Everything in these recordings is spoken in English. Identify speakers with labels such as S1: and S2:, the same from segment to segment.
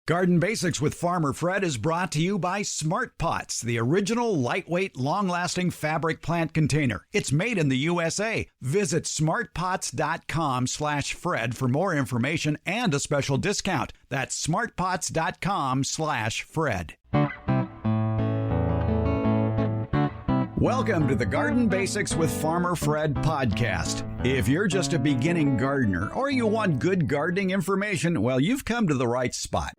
S1: Garden Basics with Farmer Fred is brought to you by Smart Pots, the original lightweight, long-lasting fabric plant container. It's made in the USA. Visit smartpots.com/Fred for more information and a special discount. That's smartpots.com/Fred. Welcome to the Garden Basics with Farmer Fred podcast. If you're just a beginning gardener or you want good gardening information, well, you've come to the right spot.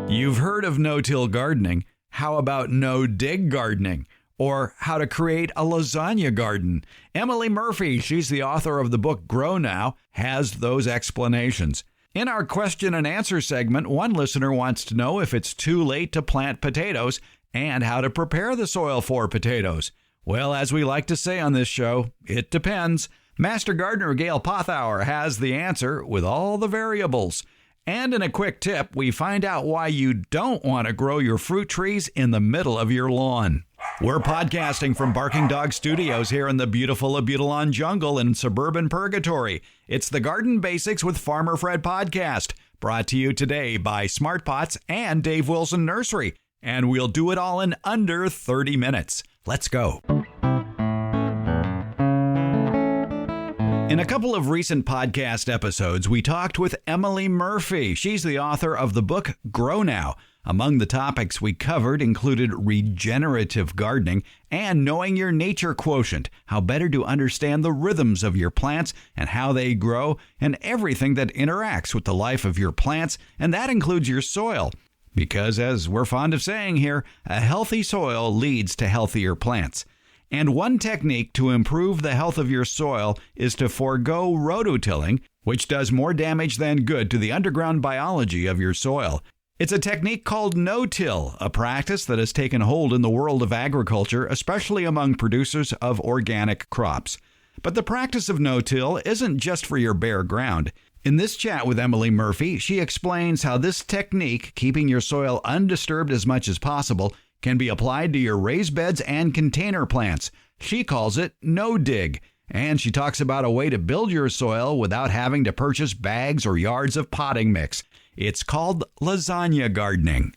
S1: You've heard of no-till gardening. How about no-dig gardening? Or how to create a lasagna garden? Emily Murphy, she's the author of the book Grow Now, has those explanations. In our question and answer segment, one listener wants to know if it's too late to plant potatoes and how to prepare the soil for potatoes. Well, as we like to say on this show, it depends. Master Gardener Gail Pothour has the answer with all the variables. And in a quick tip, we find out why you don't want to grow your fruit trees in the middle of your lawn. We're podcasting from Barking Dog Studios here in the beautiful Abutilon jungle in suburban Purgatory. It's the Garden Basics with Farmer Fred podcast, brought to you today by Smart Pots and Dave Wilson Nursery. And we'll do it all in under 30 minutes. Let's go. In a couple of recent podcast episodes, we talked with Emily Murphy. She's the author of the book Grow Now. Among the topics we covered included regenerative gardening and knowing your nature quotient, how better to understand the rhythms of your plants and how they grow, and everything that interacts with the life of your plants, and that includes your soil. Because, as we're fond of saying here, a healthy soil leads to healthier plants. And one technique to improve the health of your soil is to forego rototilling, which does more damage than good to the underground biology of your soil. It's a technique called no-till, a practice that has taken hold in the world of agriculture, especially among producers of organic crops. But the practice of no-till isn't just for your bare ground. In this chat with Emily Murphy, she explains how this technique, keeping your soil undisturbed as much as possible, can be applied to your raised beds and container plants. She calls it no-dig, and she talks about a way to build your soil without having to purchase bags or yards of potting mix. It's called lasagna gardening.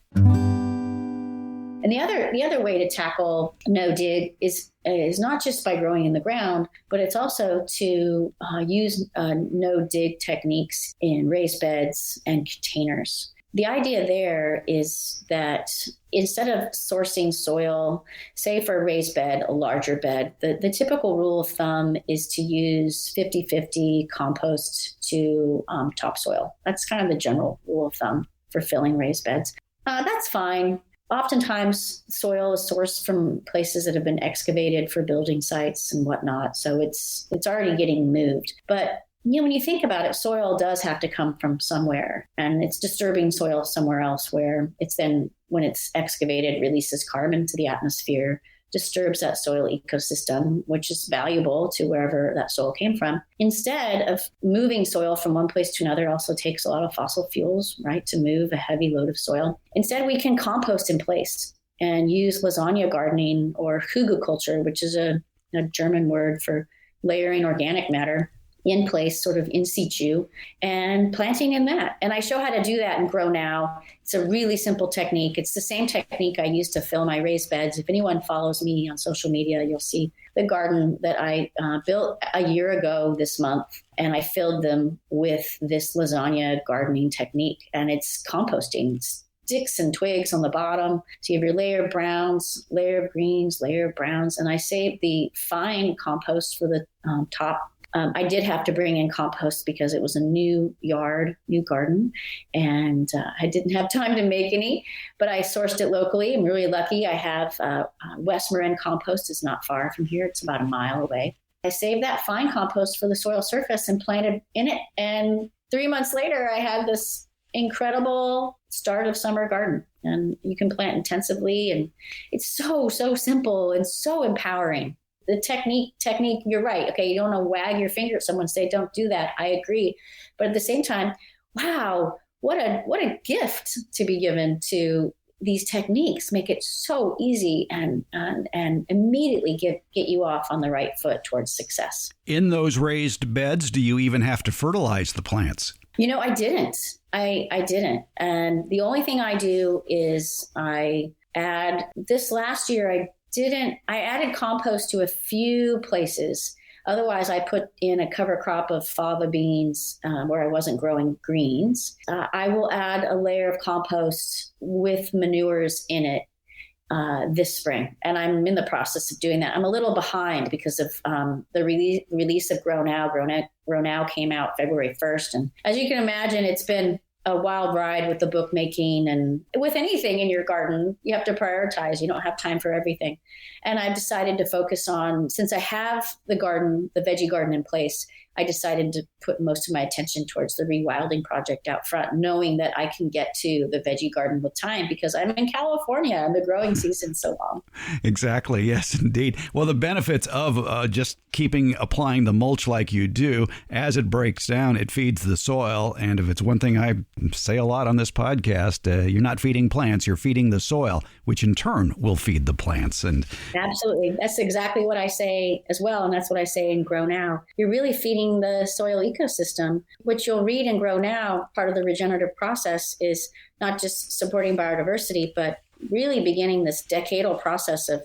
S2: And the other way to tackle no-dig is not just by growing in the ground, but it's also to use no-dig techniques in raised beds and containers. The idea there is that instead of sourcing soil, say for a raised bed, a larger bed, the typical rule of thumb is to use 50-50 compost to topsoil. That's kind of the general rule of thumb for filling raised beds. That's fine. Oftentimes, soil is sourced from places that have been excavated for building sites and whatnot, so it's already getting moved. But when you think about it, soil does have to come from somewhere, and it's disturbing soil somewhere else where it's then, when it's excavated, releases carbon to the atmosphere, disturbs that soil ecosystem, which is valuable to wherever that soil came from. Instead of moving soil from one place to another, also takes a lot of fossil fuels, right, to move a heavy load of soil. Instead, we can compost in place and use lasagna gardening or hugelkultur, which is a German word for layering organic matter in place, sort of in situ, and planting in that. And I show how to do that in Grow Now. It's a really simple technique. It's the same technique I use to fill my raised beds. If anyone follows me on social media, you'll see the garden that I built a year ago this month, and I filled them with this lasagna gardening technique. And it's composting. It's sticks and twigs on the bottom. So you have your layer of browns, layer of greens, layer of browns. And I save the fine compost for the top. I did have to bring in compost because it was a new garden, and I didn't have time to make any, but I sourced it locally. I'm really lucky. I have West Marin compost is not far from here. It's about a mile away. I saved that fine compost for the soil surface and planted in it. And 3 months later, I had this incredible start of summer garden, and you can plant intensively. And it's so simple and so empowering. The technique, you're right. Okay, you don't want to wag your finger at someone and say, don't do that. I agree. But at the same time, wow, what a gift to be given to these techniques. Make it so easy and immediately get you off on the right foot towards success.
S1: In those raised beds, do you even have to fertilize the plants?
S2: I didn't. I didn't. And the only thing I do is I add, this last year I added compost to a few places. Otherwise, I put in a cover crop of fava beans where I wasn't growing greens. I will add a layer of compost with manures in it this spring. And I'm in the process of doing that. I'm a little behind because of the release of Grow Now. Grow Now came out February 1st. And as you can imagine, it's been a wild ride with the bookmaking, and with anything in your garden, you have to prioritize. You don't have time for everything. And I've decided to focus on, since I have the veggie garden in place, I decided to put most of my attention towards the rewilding project out front, knowing that I can get to the veggie garden with time because I'm in California and the growing season's so long.
S1: Exactly. Yes, indeed. Well, the benefits of just applying the mulch like you do, as it breaks down, it feeds the soil. And if it's one thing I say a lot on this podcast, you're not feeding plants, you're feeding the soil, which in turn will feed the plants. And
S2: absolutely. That's exactly what I say as well. And that's what I say in Grow Now. You're really feeding the soil ecosystem, which you'll read in Grow Now. Part of the regenerative process is not just supporting biodiversity, but really beginning this decadal process of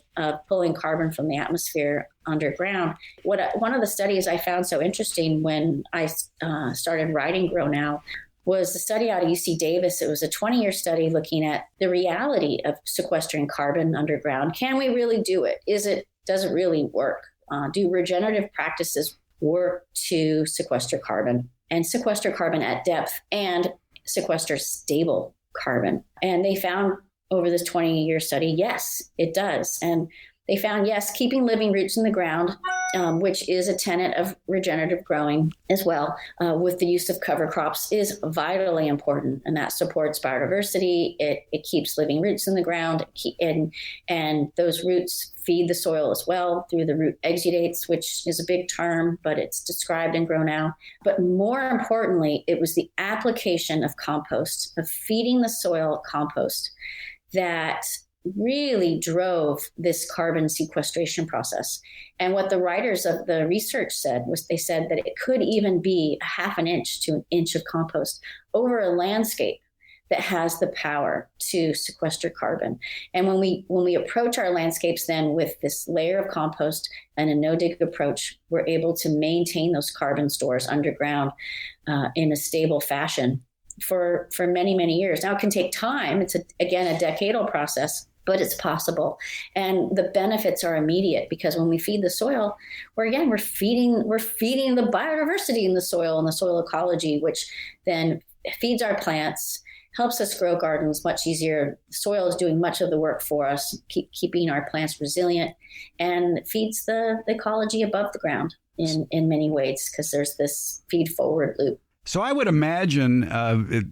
S2: pulling carbon from the atmosphere underground. One of the studies I found so interesting when I started writing Grow Now was the study out of UC Davis. It was a 20-year study looking at the reality of sequestering carbon underground. Can we really do it? Does it really work? Do regenerative practices work to sequester carbon at depth and sequester stable carbon? And they found over this 20-year study, yes, it does. And they found, yes, keeping living roots in the ground, which is a tenet of regenerative growing as well, with the use of cover crops is vitally important. And that supports biodiversity. It keeps living roots in the ground, and those roots feed the soil as well through the root exudates, which is a big term, but it's described in Grow Now. But more importantly, it was the application of compost, of feeding the soil compost, that really drove this carbon sequestration process. And what the writers of the research said was, they said that it could even be a half an inch to an inch of compost over a landscape that has the power to sequester carbon. And when we approach our landscapes then with this layer of compost and a no-dig approach, we're able to maintain those carbon stores underground in a stable fashion for many, many years. Now, it can take time. It's, again, a decadal process, but it's possible. And the benefits are immediate because when we feed the soil, we're feeding the biodiversity in the soil and the soil ecology, which then feeds our plants, helps us grow gardens much easier. The soil is doing much of the work for us, keeping our plants resilient, and feeds the ecology above the ground in many ways because there's this feed forward loop.
S1: So I would imagine,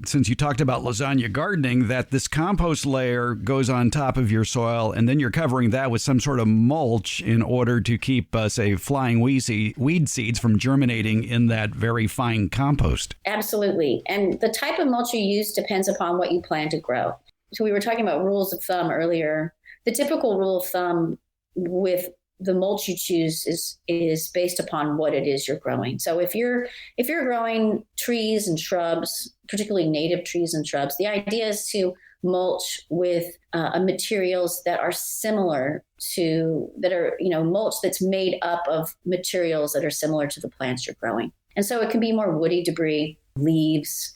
S1: since you talked about lasagna gardening, that this compost layer goes on top of your soil, and then you're covering that with some sort of mulch in order to keep, say, flying weed seeds from germinating in that very fine compost.
S2: Absolutely. And the type of mulch you use depends upon what you plan to grow. So we were talking about rules of thumb earlier. The typical rule of thumb with the mulch you choose is based upon what it is you're growing. So if you're growing trees and shrubs, particularly native trees and shrubs, the idea is to mulch with materials that are similar to, mulch that's made up of materials that are similar to the plants you're growing. And so it can be more woody debris, leaves,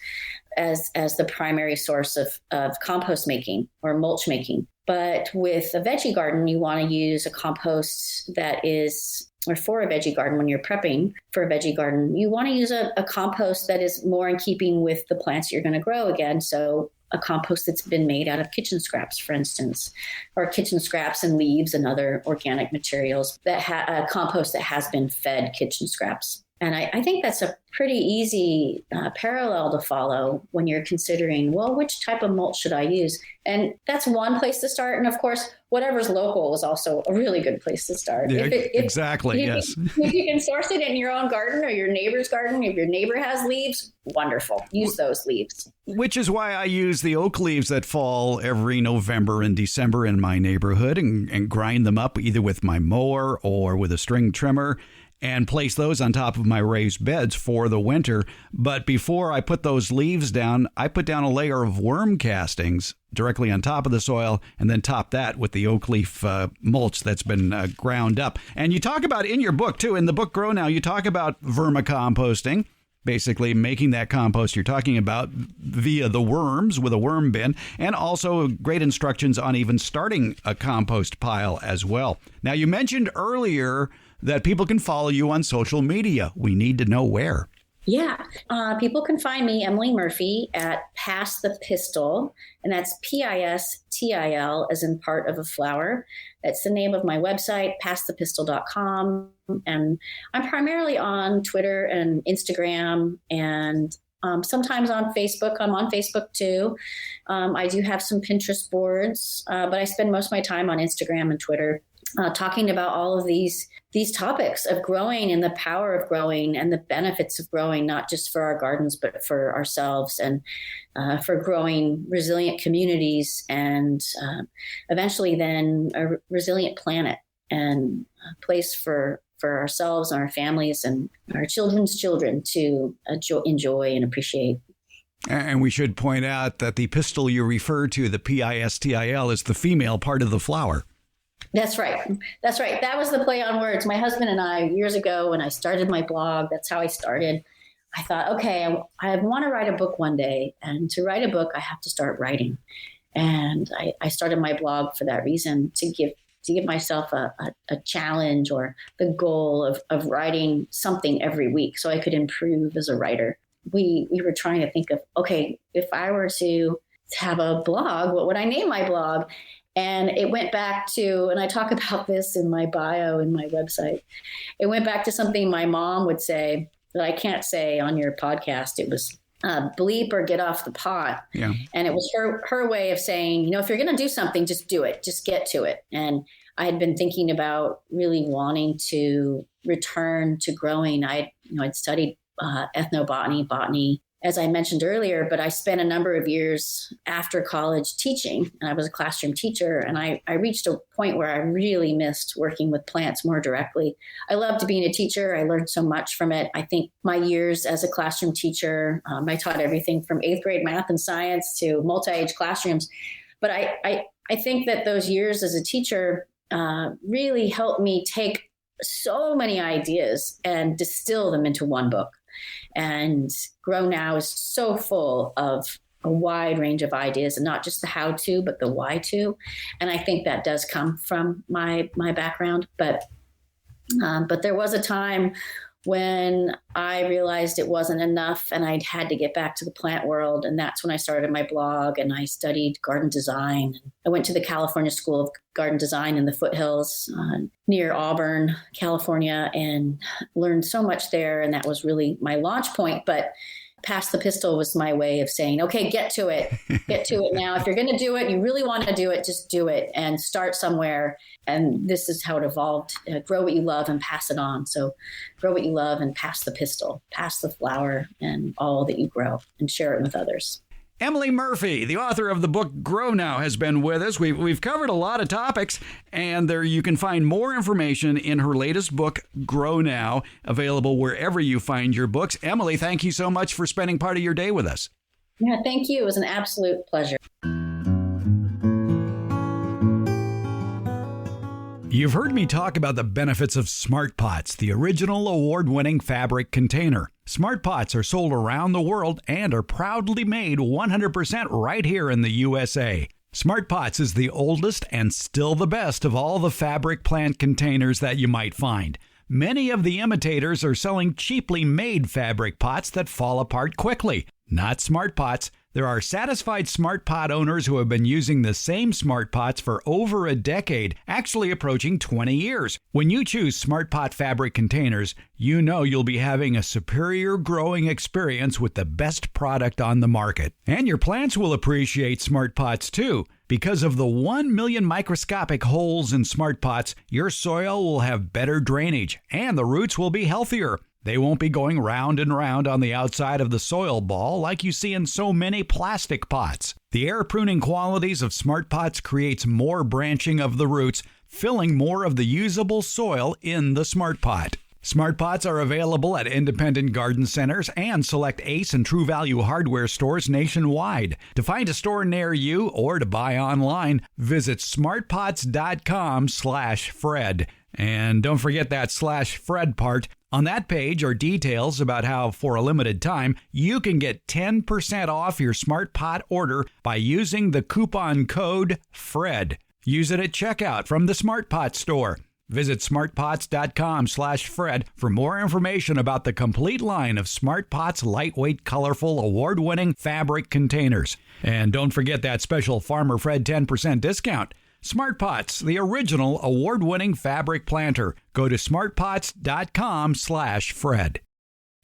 S2: as the primary source of compost making or mulch making. But with a veggie garden, you want to use a compost for a veggie garden, when you're prepping for a veggie garden, you want to use a compost that is more in keeping with the plants you're going to grow again. So a compost that's been made out of kitchen scraps, for instance, or kitchen scraps and leaves and other organic materials, a compost that has been fed kitchen scraps. And I think that's a pretty easy parallel to follow when you're considering, well, which type of mulch should I use? And that's one place to start. And of course, whatever's local is also a really good place to start.
S1: Yeah, exactly, yes.
S2: If you can source it in your own garden or your neighbor's garden, if your neighbor has leaves, wonderful. Use those leaves.
S1: Which is why I use the oak leaves that fall every November and December in my neighborhood and grind them up either with my mower or with a string trimmer. and place those on top of my raised beds for the winter. But before I put those leaves down, I put down a layer of worm castings directly on top of the soil and then top that with the oak leaf mulch that's been ground up. And you talk about in your book, too, in the book Grow Now, you talk about vermicomposting. Basically making that compost you're talking about via the worms with a worm bin, and also great instructions on even starting a compost pile as well. Now, you mentioned earlier that people can follow you on social media. We need to know where.
S2: Yeah. People can find me, Emily Murphy, at Pass the Pistil, and that's PISTIL as in part of a flower. That's the name of my website, passthepistil.com. And I'm primarily on Twitter and Instagram and sometimes on Facebook. I'm on Facebook too. I do have some Pinterest boards, but I spend most of my time on Instagram and Twitter. Talking about all of these topics of growing and the power of growing and the benefits of growing, not just for our gardens, but for ourselves and for growing resilient communities and eventually then a resilient planet and a place for ourselves and our families and our children's children to enjoy and appreciate.
S1: And we should point out that the pistil you refer to, the PISTIL, is the female part of the flower.
S2: That's right. That's right. That was the play on words. My husband and I, years ago, when I started my blog, that's how I started. I thought, okay, I want to write a book one day. And to write a book, I have to start writing. And I started my blog for that reason, to give myself a challenge or the goal of writing something every week so I could improve as a writer. We were trying to think of, okay, if I were to have a blog, what would I name my blog? And it went back to, and I talk about this in my bio in my website, it went back to something my mom would say that I can't say on your podcast. It was bleep or get off the pot.
S1: Yeah.
S2: And it was her way of saying, if you're going to do something, just do it, just get to it. And I had been thinking about really wanting to return to growing. I'd studied ethnobotany, botany, as I mentioned earlier, but I spent a number of years after college teaching, and I was a classroom teacher, and I reached a point where I really missed working with plants more directly. I loved being a teacher. I learned so much from it. I think my years as a classroom teacher, I taught everything from 8th grade math and science to multi-age classrooms. But I think that those years as a teacher really helped me take so many ideas and distill them into one book. And Grow Now is so full of a wide range of ideas, and not just the how to, but the why to. And I think that does come from my background. But there was a time when I realized it wasn't enough and I'd had to get back to the plant world. And that's when I started my blog and I studied garden design. I went to the California School of Garden Design in the foothills near Auburn, California, and learned so much there. And that was really my launch point. But Pass the Pistil was my way of saying, okay, get to it. Get to it now. If you're going to do it, you really want to do it, just do it and start somewhere. And this is how it evolved. Grow what you love and pass it on. So grow what you love and pass the pistil, pass the flower and all that you grow and share it with others.
S1: Emily Murphy, the author of the book Grow Now, has been with us. We've covered a lot of topics, and there you can find more information in her latest book, Grow Now, available wherever you find your books. Emily, thank you so much for spending part of your day with us.
S2: Yeah, thank you. It was an absolute pleasure.
S1: You've heard me talk about the benefits of Smart Pots, the original award-winning fabric container. Smart Pots are sold around the world and are proudly made 100% right here in the USA. Smart Pots is the oldest and still the best of all the fabric plant containers that you might find. Many of the imitators are selling cheaply made fabric pots that fall apart quickly. Not Smart Pots. There are satisfied Smart Pot owners who have been using the same Smart Pots for over a decade, actually approaching 20 years. When you choose Smart Pot fabric containers, you know you'll be having a superior growing experience with the best product on the market. And your plants will appreciate Smart Pots too. Because of the 1 million microscopic holes in Smart Pots, your soil will have better drainage and the roots will be healthier. They won't be going round and round on the outside of the soil ball like you see in so many plastic pots. The air pruning qualities of Smart Pots creates more branching of the roots, filling more of the usable soil in the Smart Pot. Smart pots are available at independent garden centers and select Ace and True Value hardware stores nationwide. To find a store near you or to buy online, visit smartpots.com/Fred. And don't forget that /Fred part. On that page are details about how, for a limited time, you can get 10% off your Smart Pot order by using the coupon code FRED. Use it at checkout from the Smart Pot store. Visit smartpots.com/Fred for more information about the complete line of Smart Pots lightweight, colorful, award-winning fabric containers. And don't forget that special Farmer Fred 10% discount. Smart Pots, the original award-winning fabric planter. Go to smartpots.com/Fred.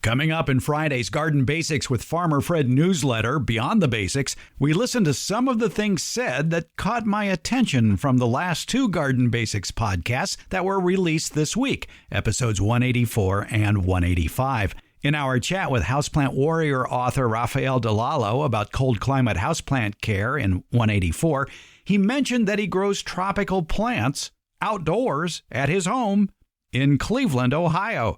S1: Coming up in Friday's Garden Basics with Farmer Fred newsletter, Beyond the Basics, we listen to some of the things said that caught my attention from the last two Garden Basics podcasts that were released this week, episodes 184 and 185. In our chat with Houseplant Warrior author Rafael DeLallo about cold climate houseplant care in 184, he mentioned that he grows tropical plants outdoors at his home in Cleveland, Ohio.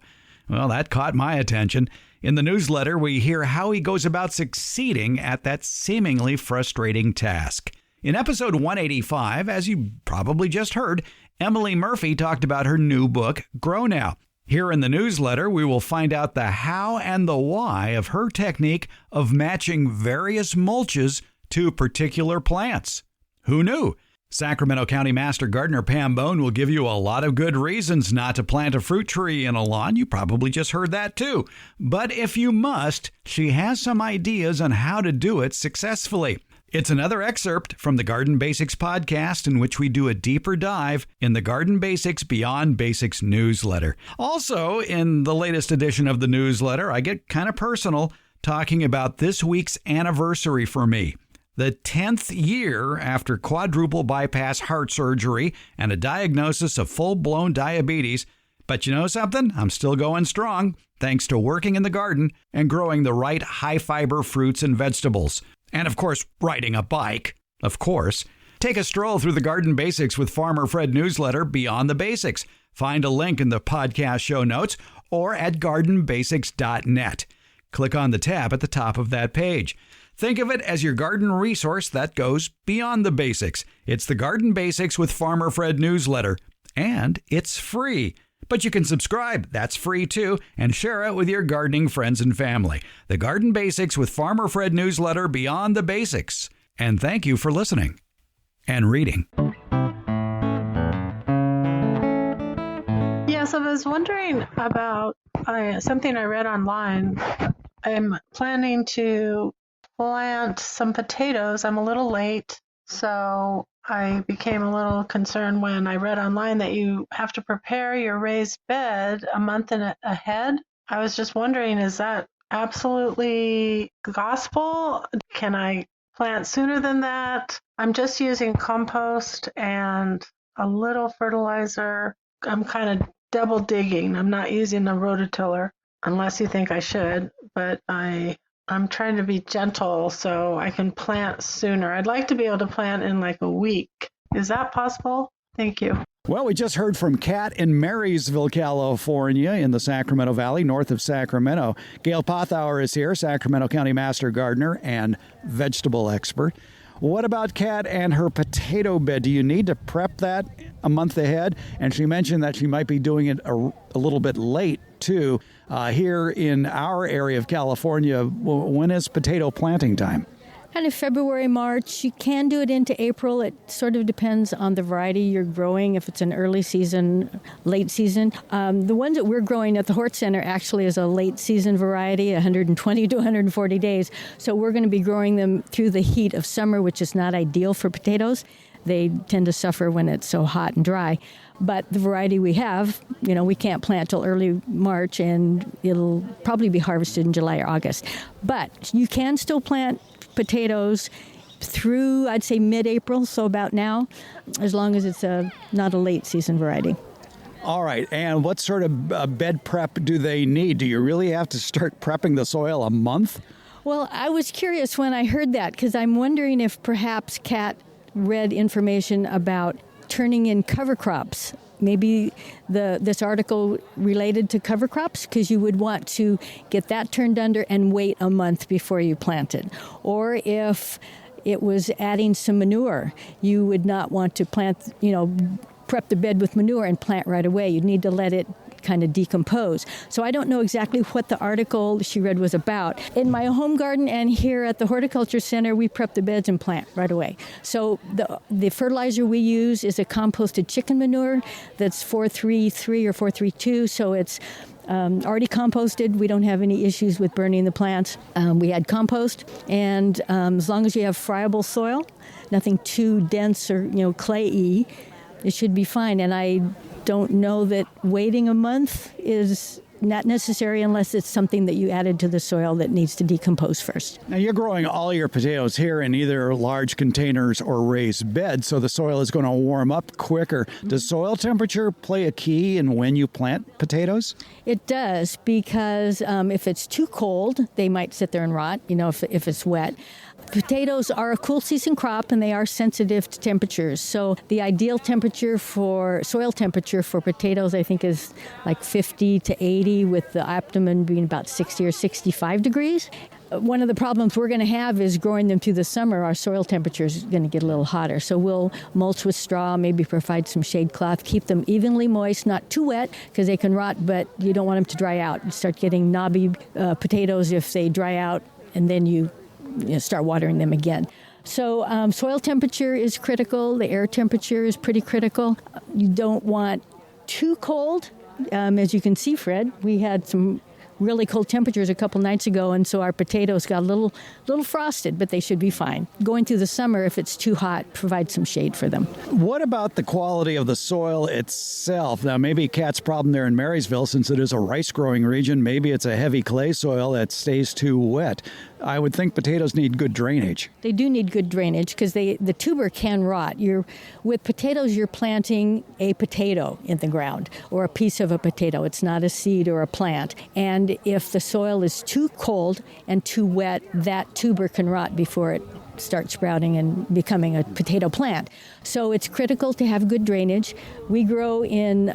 S1: Well, that caught my attention. In the newsletter, we hear how he goes about succeeding at that seemingly frustrating task. In episode 185, as you probably just heard, Emily Murphy talked about her new book, Grow Now. Here in the newsletter, we will find out the how and the why of her technique of matching various mulches to particular plants. Who knew? Sacramento County Master Gardener Pam Bone will give you a lot of good reasons not to plant a fruit tree in a lawn. You probably just heard that too. But if you must, she has some ideas on how to do it successfully. It's another excerpt from the Garden Basics podcast in which we do a deeper dive in the Garden Basics Beyond Basics newsletter. Also, in the latest edition of the newsletter, I get kind of personal talking about this week's anniversary for me. The 10th year after quadruple bypass heart surgery and a diagnosis of full-blown diabetes. But you know something? I'm still going strong, thanks to working in the garden and growing the right high-fiber fruits and vegetables. And, of course, riding a bike, of course. Take a stroll through the Garden Basics with Farmer Fred newsletter, Beyond the Basics. Find a link in the podcast show notes or at gardenbasics.net. Click on the tab at the top of that page. Think of it as your garden resource that goes beyond the basics. It's the Garden Basics with Farmer Fred newsletter, and it's free. But you can subscribe, that's free too, and share it with your gardening friends and family. The Garden Basics with Farmer Fred newsletter, Beyond the Basics. And thank you for listening and reading.
S3: Yes, I was wondering about something I read online. I'm planning to plant some potatoes. I'm a little late, so I became a little concerned when I read online that you have to prepare your raised bed a month ahead. I was just wondering, is that absolutely gospel? Can I plant sooner than that? I'm just using compost and a little fertilizer. I'm kind of double digging. I'm not using a rototiller unless you think I should, but I'm trying to be gentle so I can plant sooner. I'd like to be able to plant in like a week. Is that possible? Thank you.
S1: Well, we just heard from Kat in Marysville, California, in the Sacramento Valley, north of Sacramento. Gail Pothour is here, Sacramento County Master Gardener and vegetable expert. What about Kat and her potato bed? Do you need to prep that a month ahead? And she mentioned that she might be doing it a little bit late, too. Here in our area of California, when is potato planting time?
S4: Kind of February, March. You can do it into April. It sort of depends on the variety you're growing, if it's an early season, late season. The ones that we're growing at the Hort Center actually is a late season variety, 120 to 140 days. So we're going to be growing them through the heat of summer, which is not ideal for potatoes. They tend to suffer when it's so hot and dry. But the variety we have, we can't plant till early March, and it'll probably be harvested in July or August. But you can still plant potatoes through, I'd say, mid-April, so about now, as long as it's not a late season variety.
S1: All right, and what sort of bed prep do they need? Do you really have to start prepping the soil a month?
S4: Well, I was curious when I heard that, because I'm wondering if perhaps Kat read information about turning in cover crops maybe this article related to cover crops, because you would want to get that turned under and wait a month before you plant it. Or if it was adding some manure, you would not want to plant, prep the bed with manure and plant right away. You'd need to let it kind of decompose. So I don't know exactly what the article she read was about. In my home garden and here at the Horticulture Center, we prep the beds and plant right away. So the fertilizer we use is a composted chicken manure that's 433 or 432, so it's already composted. We don't have any issues with burning the plants. We add compost, and as long as you have friable soil, nothing too dense or clayey, it should be fine. And I don't know that waiting a month is not necessary unless it's something that you added to the soil that needs to decompose first.
S1: Now, you're growing all your potatoes here in either large containers or raised beds, so the soil is going to warm up quicker. Does soil temperature play a key in when you plant potatoes?
S4: It does, because if it's too cold, they might sit there and rot, if it's wet. Potatoes are a cool season crop, and they are sensitive to temperatures. So the ideal soil temperature for potatoes, I think, is like 50 to 80, with the optimum being about 60 or 65 degrees. One of the problems we're going to have is growing them through the summer. Our soil temperature is going to get a little hotter. So we'll mulch with straw, maybe provide some shade cloth, keep them evenly moist, not too wet, because they can rot, but you don't want them to dry out. You start getting knobby potatoes if they dry out, and then you start watering them again. So soil temperature is critical. The air temperature is pretty critical. You don't want too cold. As you can see, Fred, we had some really cold temperatures a couple nights ago, and so our potatoes got a little frosted, but they should be fine. Going through the summer, if it's too hot, provide some shade for them.
S1: What about the quality of the soil itself? Now, maybe Kat's problem there in Marysville, since it is a rice-growing region, maybe it's a heavy clay soil that stays too wet. I would think potatoes need good drainage.
S4: They do need good drainage because the tuber can rot. With potatoes, you're planting a potato in the ground or a piece of a potato. It's not a seed or a plant. And if the soil is too cold and too wet, that tuber can rot before it starts sprouting and becoming a potato plant. So it's critical to have good drainage. We grow in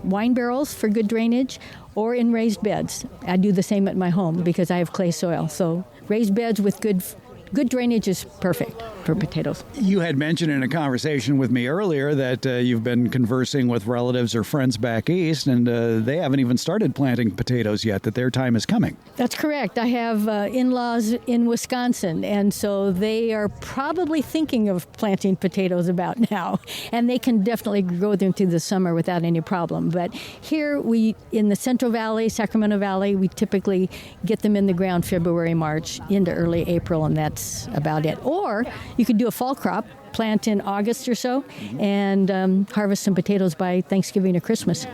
S4: wine barrels for good drainage or in raised beds. I do the same at my home because I have clay soil. So raised beds with good drainage is perfect for potatoes.
S1: You had mentioned in a conversation with me earlier that you've been conversing with relatives or friends back east, and they haven't even started planting potatoes yet, that their time is coming.
S4: That's correct. I have in-laws in Wisconsin, and so they are probably thinking of planting potatoes about now, and they can definitely grow them through the summer without any problem. But here in the Central Valley, Sacramento Valley, we typically get them in the ground February, March, into early April, and that's about it. Or you could do a fall crop, plant in August or so, and harvest some potatoes by Thanksgiving or Christmas.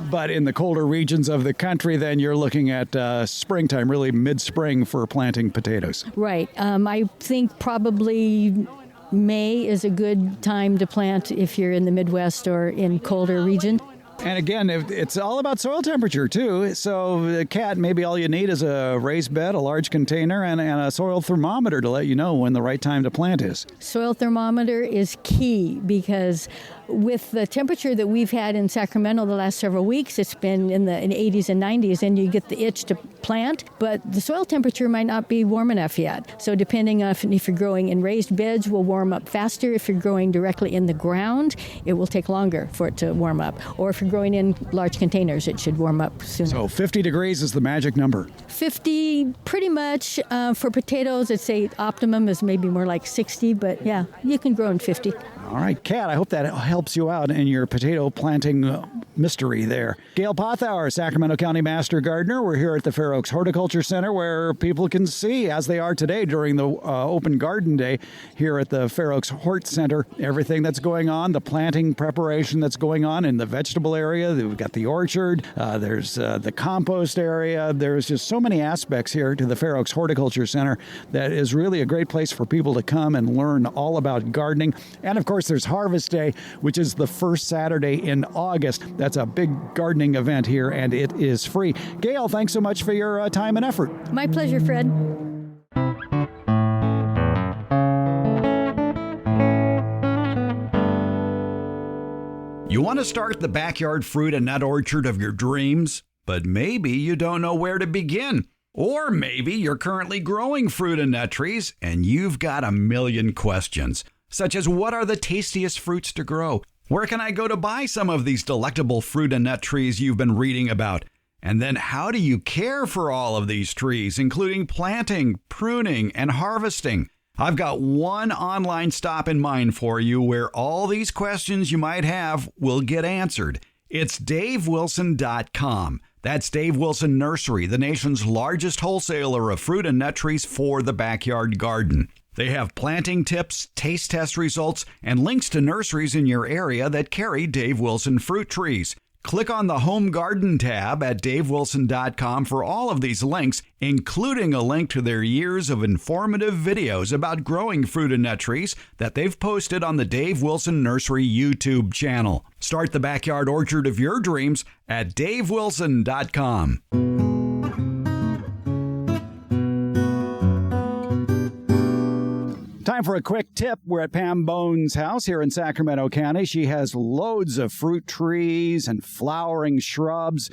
S1: But in the colder regions of the country, then you're looking at springtime, really mid-spring for planting potatoes.
S4: Right. I think probably May is a good time to plant if you're in the Midwest or in colder region.
S1: And again, it's all about soil temperature, too. So, Kat, maybe all you need is a raised bed, a large container, and a soil thermometer to let you know when the right time to plant is.
S4: Soil thermometer is key because with the temperature that we've had in Sacramento the last several weeks, it's been in the 80s and 90s, and you get the itch to plant, but the soil temperature might not be warm enough yet. So depending on if you're growing in raised beds, will warm up faster. If you're growing directly in the ground, it will take longer for it to warm up. Or if you're growing in large containers, it should warm up sooner.
S1: So 50 degrees is the magic number.
S4: 50, pretty much. For potatoes, I'd say optimum is maybe more like 60, but yeah, you can grow in 50.
S1: All right, Kat, I hope that helps you out in your potato planting mystery there. Gail Pothour, Sacramento County Master Gardener. We're here at the Fair Oaks Horticulture Center where people can see, as they are today during the open garden day here at the Fair Oaks Hort Center, everything that's going on, the planting preparation that's going on in the vegetable area. We've got the orchard. There's the compost area. There's just so many aspects here to the Fair Oaks Horticulture Center that is really a great place for people to come and learn all about gardening. And, of course, there's Harvest Day, which is the first Saturday in August. That's a big gardening event here, and it is free. Gail, thanks so much for your time and effort.
S4: My pleasure, Fred.
S1: You want Want to start the backyard fruit and nut orchard of your dreams? But maybe you don't know where to begin. Or maybe you're currently growing fruit and nut trees and you've got a million questions, such as what are the tastiest fruits to grow? Where can I go to buy some of these delectable fruit and nut trees you've been reading about? And then how do you care for all of these trees, including planting, pruning, and harvesting? I've got one online stop in mind for you where all these questions you might have will get answered. It's DaveWilson.com. That's Dave Wilson Nursery, the nation's largest wholesaler of fruit and nut trees for the backyard garden. They have planting tips, taste test results, and links to nurseries in your area that carry Dave Wilson fruit trees. Click on the Home Garden tab at DaveWilson.com for all of these links, including a link to their years of informative videos about growing fruit and nut trees that they've posted on the Dave Wilson Nursery YouTube channel. Start the backyard orchard of your dreams at DaveWilson.com. Time for a quick tip. We're at Pam Bone's house here in Sacramento County. She has loads of fruit trees and flowering shrubs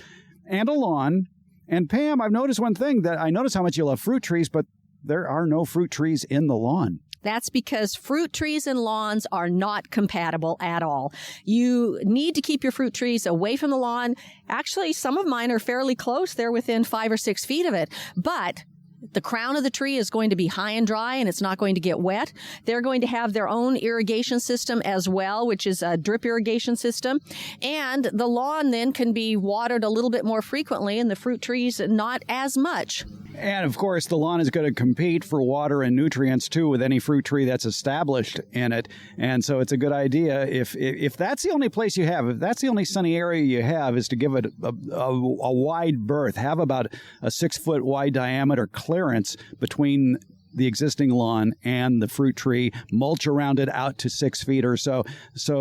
S1: and a lawn. And Pam, I've noticed one thing, that I notice how much you love fruit trees, but there are no fruit trees in the lawn.
S5: That's because fruit trees and lawns are not compatible at all. You need to keep your fruit trees away from the lawn. Actually, some of mine are fairly close. They're within 5 or 6 feet of it. But the crown of the tree is going to be high and dry, and it's not going to get wet. They're going to have their own irrigation system as well, which is a drip irrigation system. And the lawn then can be watered a little bit more frequently, and the fruit trees not as much.
S1: And, of course, the lawn is going to compete for water and nutrients, too, with any fruit tree that's established in it. And so it's a good idea, if that's the only place you have, if that's the only sunny area you have, is to give it a wide berth. Have about a 6-foot wide diameter clearance between the existing lawn and the fruit tree. Mulch around it out to 6 feet or so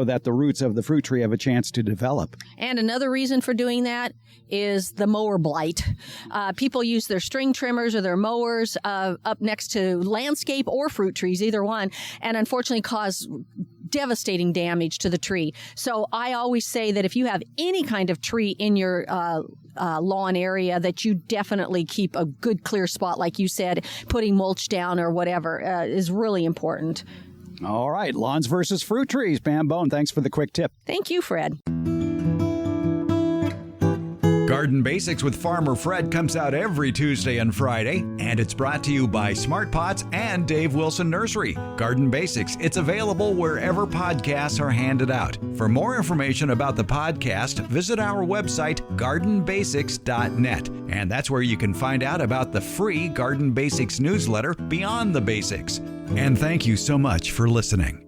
S1: that the roots of the fruit tree have a chance to develop.
S5: And another reason for doing that is the mower blight. People use their string trimmers or their mowers up next to landscape or fruit trees, either one, and unfortunately cause devastating damage to the tree. So I always say that if you have any kind of tree in your lawn area, that you definitely keep a good clear spot, like you said, putting mulch down or whatever is really important.
S1: All right, lawns versus fruit trees. Pam Bone, thanks for the quick tip.
S5: Thank you, Fred.
S1: Garden Basics with Farmer Fred comes out every Tuesday and Friday, and it's brought to you by Smart Pots and Dave Wilson Nursery. Garden Basics, it's available wherever podcasts are handed out. For more information about the podcast, visit our website, gardenbasics.net, and that's where you can find out about the free Garden Basics newsletter, Beyond the Basics. And thank you so much for listening.